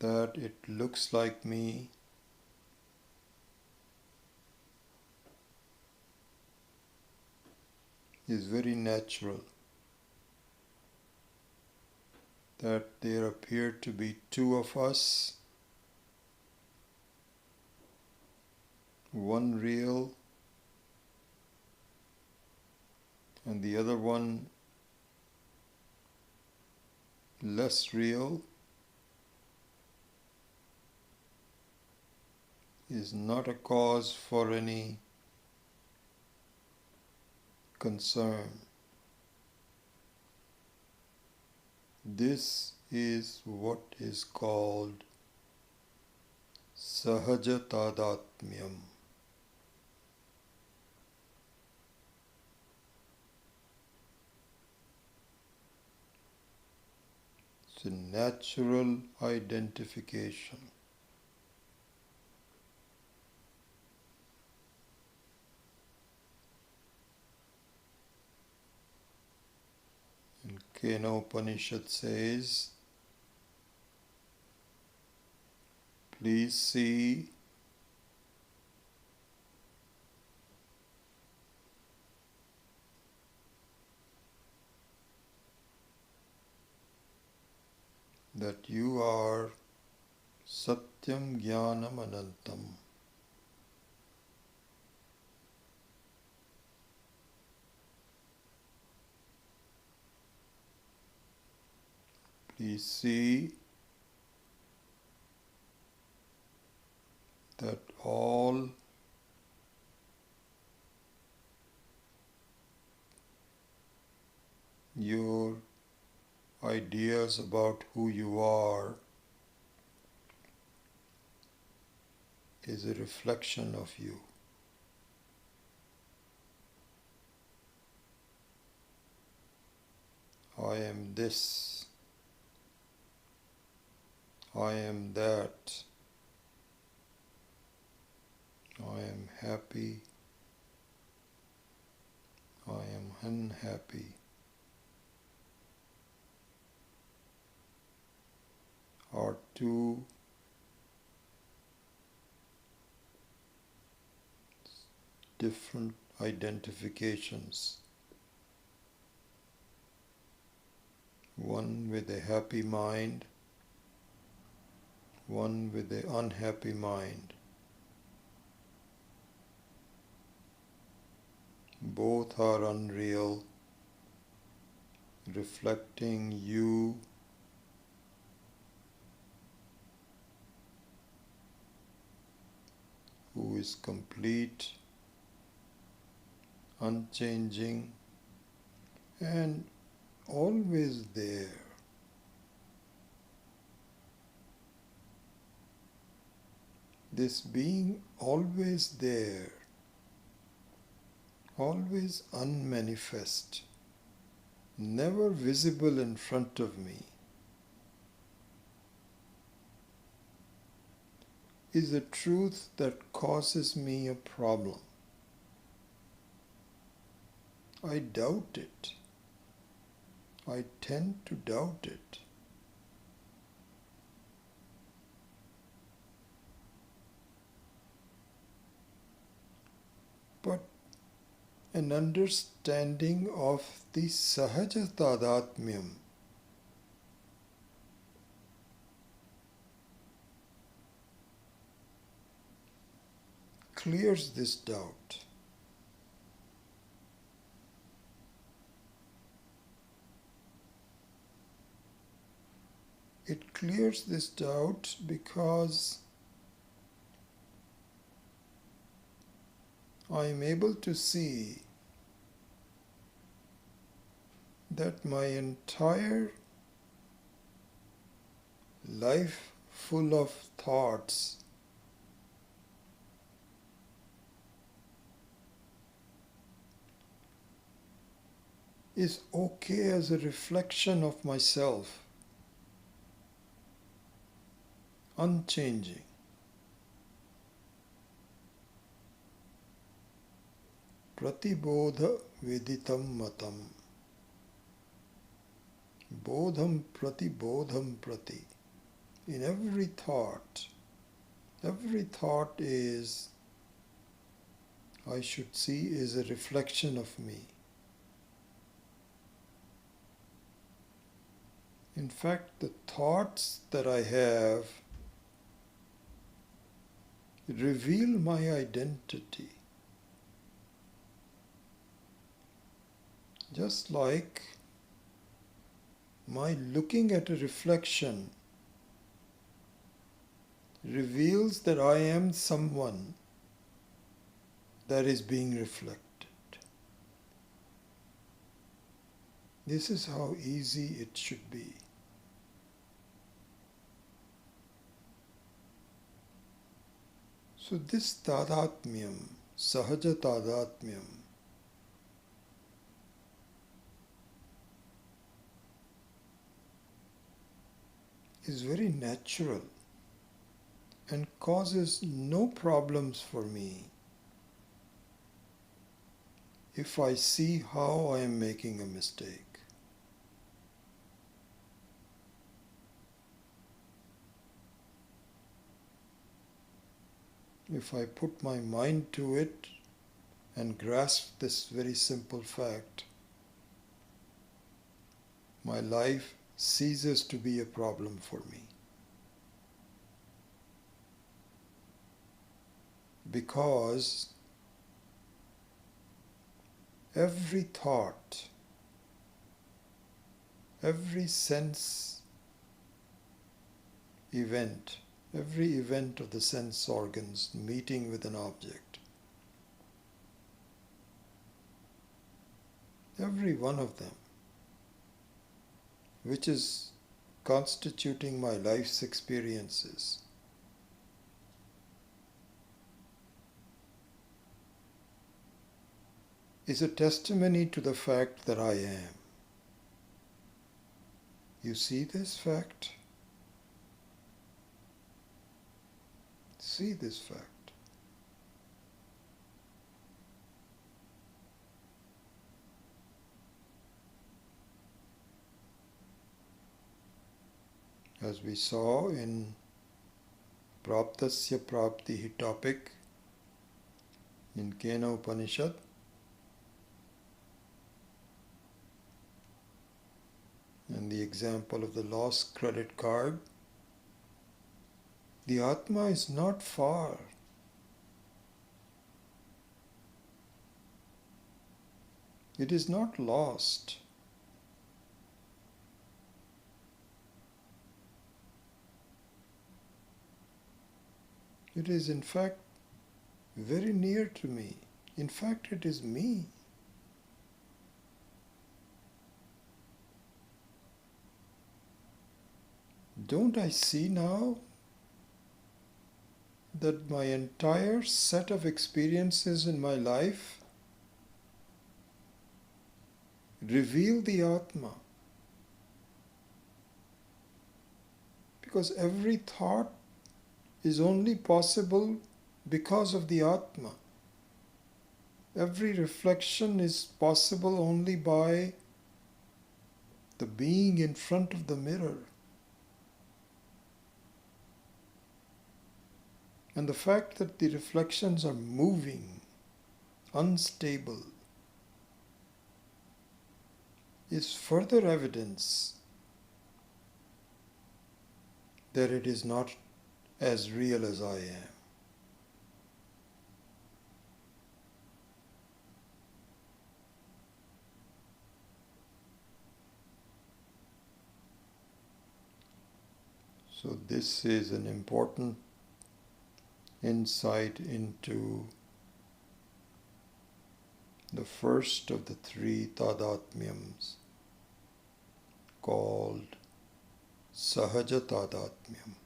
That it looks like me is very natural. That there appear to be two of us, one real and the other one less real, is not a cause for any concern. This is what is called Sahajatadatmyam. It's a natural identification. And Kena Upanishad says, please see that you are Satyam Jnanam Anantam. Please see that all your ideas about who you are is a reflection of you. I am this, I am that, I am happy, I am unhappy, are two different identifications. One with a happy mind, one with an unhappy mind. Both are unreal, reflecting you who is complete, unchanging, and always there. This being always there, always unmanifest, never visible in front of me, is a truth that causes me a problem. I doubt it. I tend to doubt it. But an understanding of the Sahajatadatmyam clears this doubt. It clears this doubt because I am able to see that my entire life full of thoughts is okay as a reflection of myself, unchanging. pratibodha viditam matam. Bodham prati bodham prati. In every thought is, I should see, is a reflection of me. In fact, the thoughts that I have reveal my identity. Just like my looking at a reflection reveals that I am someone that is being reflected. This is how easy it should be. So this tadatmyam, sahaja tadatmyam, is very natural and causes no problems for me if I see how I am making a mistake. If I put my mind to it and grasp this very simple fact, my life ceases to be a problem for me. Because every thought, every sense event, every event of the sense organs meeting with an object, every one of them, which is constituting my life's experiences, is a testimony to the fact that I am. You see this fact? See this fact. As we saw in Praptasya Praptihi topic in Kena Upanishad, and the example of the lost credit card, the Atma is not far. It is not lost. It is in fact very near to me. In fact, it is me. Don't I see now that my entire set of experiences in my life reveal the Atma? Because every thought is only possible because of the Atma. Every reflection is possible only by the being in front of the mirror. And the fact that the reflections are moving, unstable, is further evidence that it is not as real as I am. So this is an important insight into the first of the three tadatmyams, called Sahaja Tadatmyam.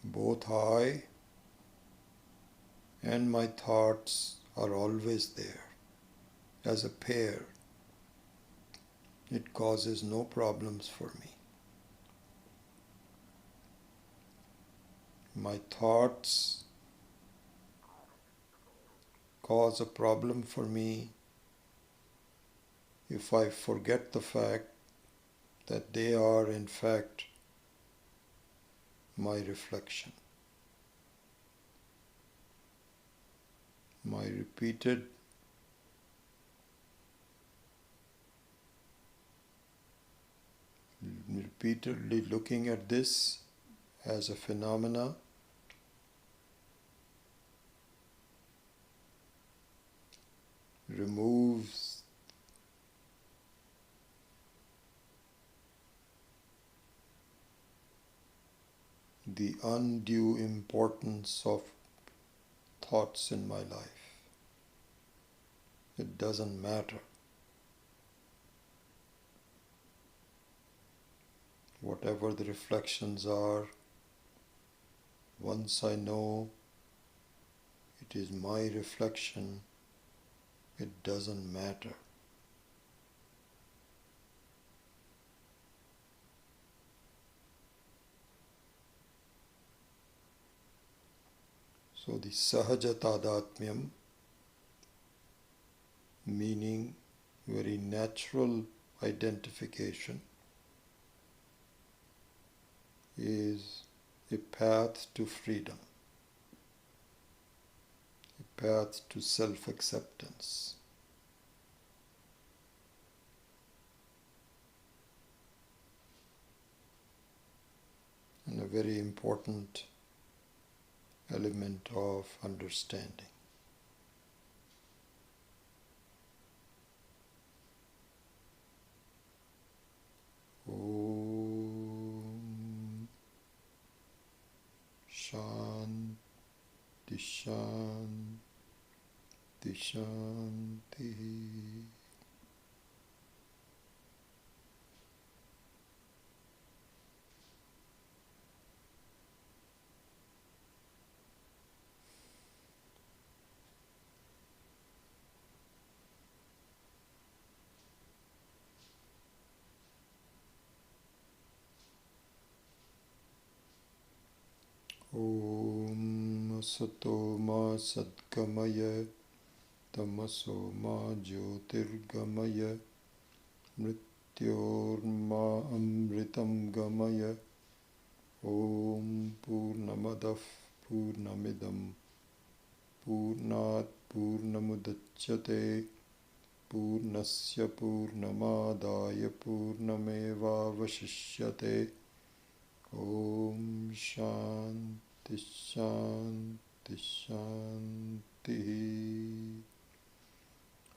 Both I and my thoughts are always there as a pair. It causes no problems for me. my thoughts cause a problem for me if I forget the fact that they are in fact my reflection. My repeatedly looking at this as a phenomena removes the undue importance of thoughts in my life. It doesn't matter. Whatever the reflections are, once I know it is my reflection, it doesn't matter. So the Sahajatadatmyam, meaning very natural identification, is a path to freedom, a path to self-acceptance. And a very important element of understanding. Om Shanti Shanti Shanti. Om Sato Ma Sadgamaya Tamaso Ma Jyotirgamaya Mrityorma Amritam Gamaya. Om Purnamadav Purnamidam Purnat Purnamudachyate Purnasya Purnamadaya Purnamevavashishyate. Om Shanti Shanti Shanti.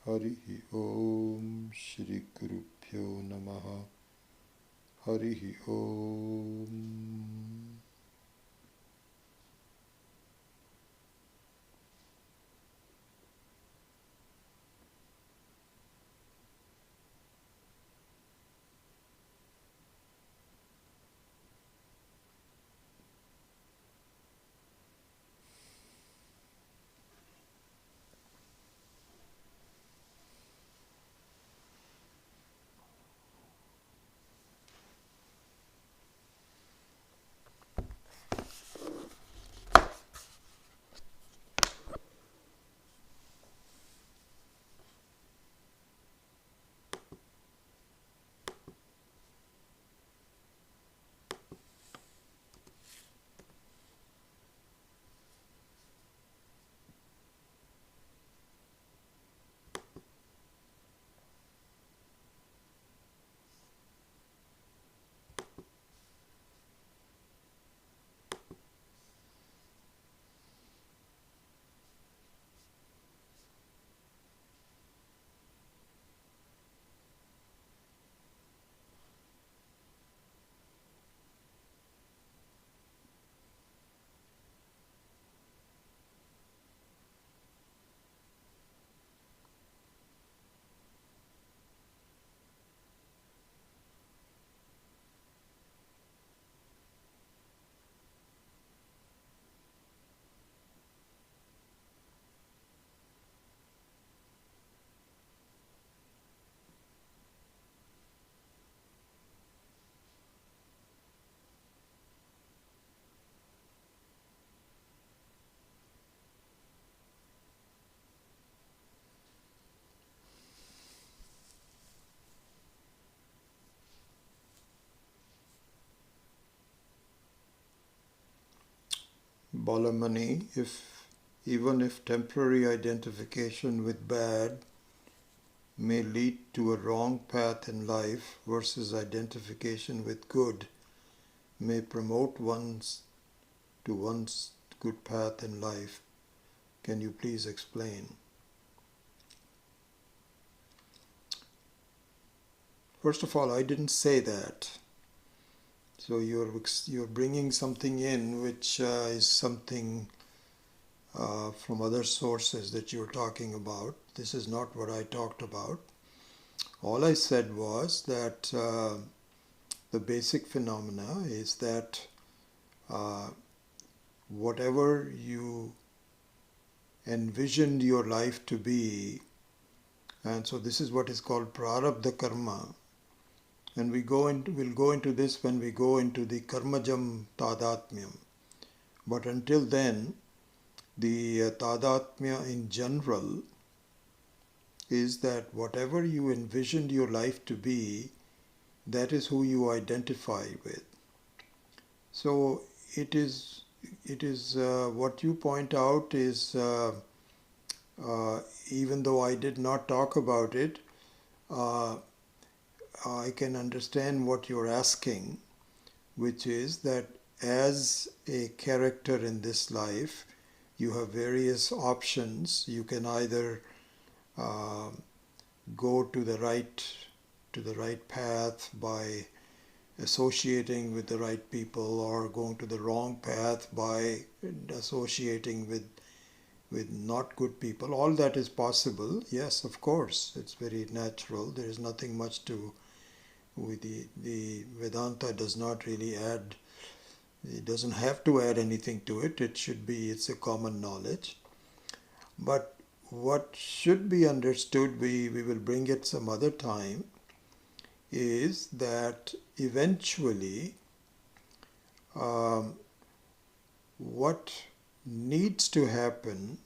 Hari Om Shri Gurubhyo Namaha. Hari Om. Balamani, even if temporary identification with bad may lead to a wrong path in life versus identification with good may promote one's good path in life. Can you please explain? First of all, I didn't say that. So you're bringing something in which is something from other sources that you're talking about. This is not what I talked about. All I said was that the basic phenomena is that whatever you envisioned your life to be, and so this is what is called prarabdha karma, and we'll go into this when we go into the karmajam tadatmyam. But until then, the tadatmya in general is that whatever you envisioned your life to be, that is who you identify with. So it is what you point out is, even though I did not talk about it, I can understand what you're asking, which is that as a character in this life, you have various options. You can either go to the right path by associating with the right people, or going to the wrong path by associating with not good people. All that is possible. Yes, of course, it's very natural. There is nothing much to with the Vedanta does not really add. It doesn't have to add anything to it. It's a common knowledge. But what should be understood, we will bring it some other time, is that eventually what needs to happen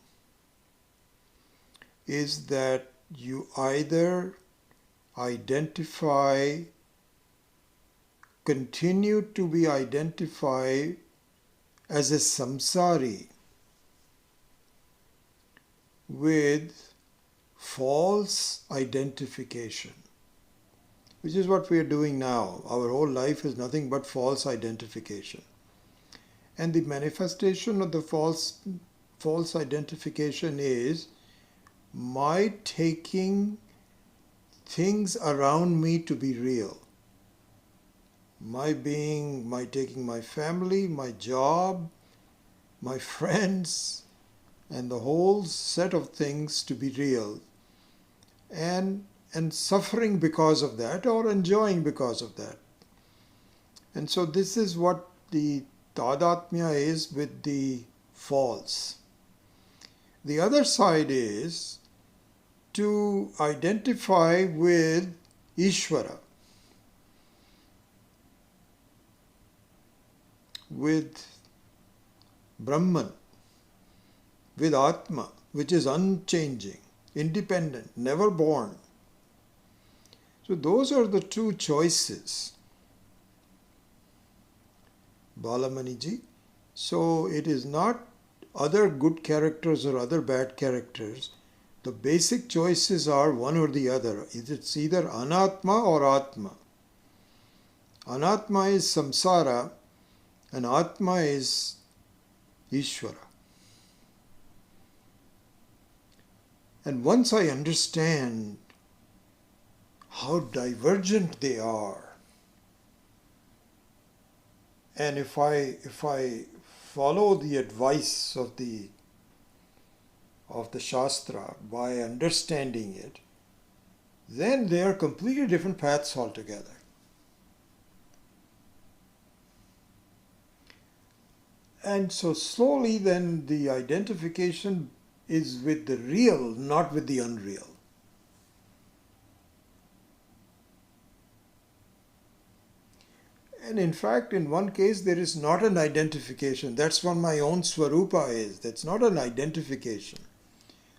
is that you either continue to be identified as a samsari with false identification, which is what we are doing now. Our whole life is nothing but false identification. And the manifestation of the false identification is my taking things around me to be real. My taking my family, my job, my friends, and the whole set of things to be real. And suffering because of that, or enjoying because of that. And so this is what the tadatmya is with the false. The other side is to identify with Ishvara, with Brahman, with Atma, which is unchanging, independent, never born. So those are the two choices, Balamaniji. So it is not other good characters or other bad characters. The basic choices are one or the other. It's either Anatma or Atma. Anatma is samsara and Atma is Ishvara. And once I understand how divergent they are, and if I follow the advice of the Shastra by understanding it, then they are completely different paths altogether. And so slowly then the identification is with the real, not with the unreal. And in fact, in one case, there is not an identification. That's what my own Swarupa is. That's not an identification.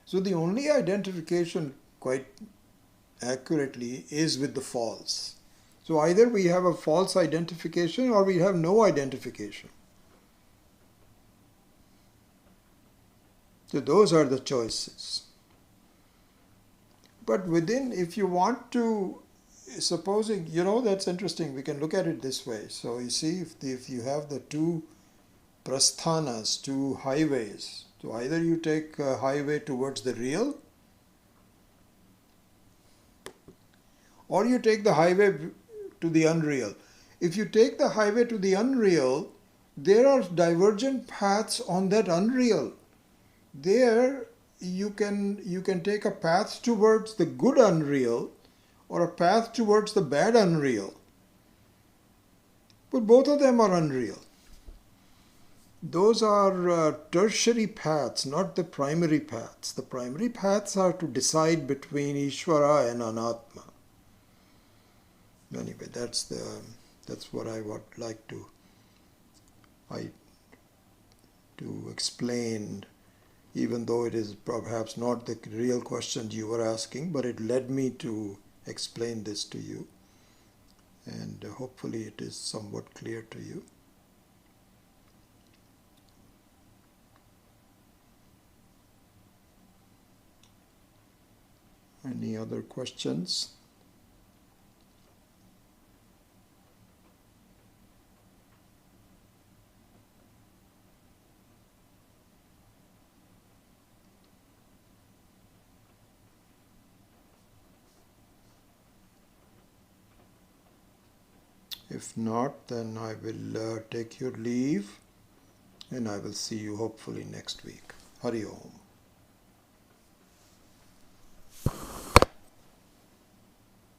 So the only identification, quite accurately, is with the false. So either we have a false identification or we have no identification. So those are the choices. But within, if you want to, supposing, that's interesting, we can look at it this way. So you see, if you have the two prasthanas, two highways, so either you take a highway towards the real, or you take the highway to the unreal. If you take the highway to the unreal, there are divergent paths on that unreal. There you can take a path towards the good unreal or a path towards the bad unreal. But both of them are unreal. Those are tertiary paths, not the primary paths. The primary paths are to decide between Ishvara and Anatma. Anyway, that's what I would like to explain, even though it is perhaps not the real question you were asking, but it led me to explain this to you, and hopefully it is somewhat clear to you. Any other questions? If not, then I will take your leave, and I will see you hopefully next week. Hari Om.